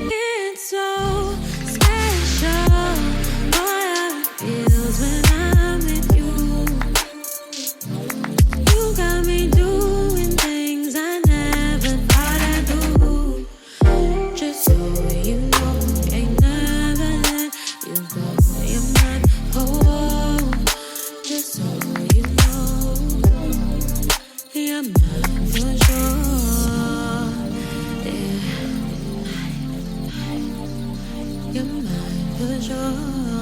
It's so special, boy, how it feels when I'm with you. You got me doing things I never thought I'd do. Just so you know, ain't never let you go. You're my whole. Just so you know, you're mine for sure. Yeah. You're mine for sure.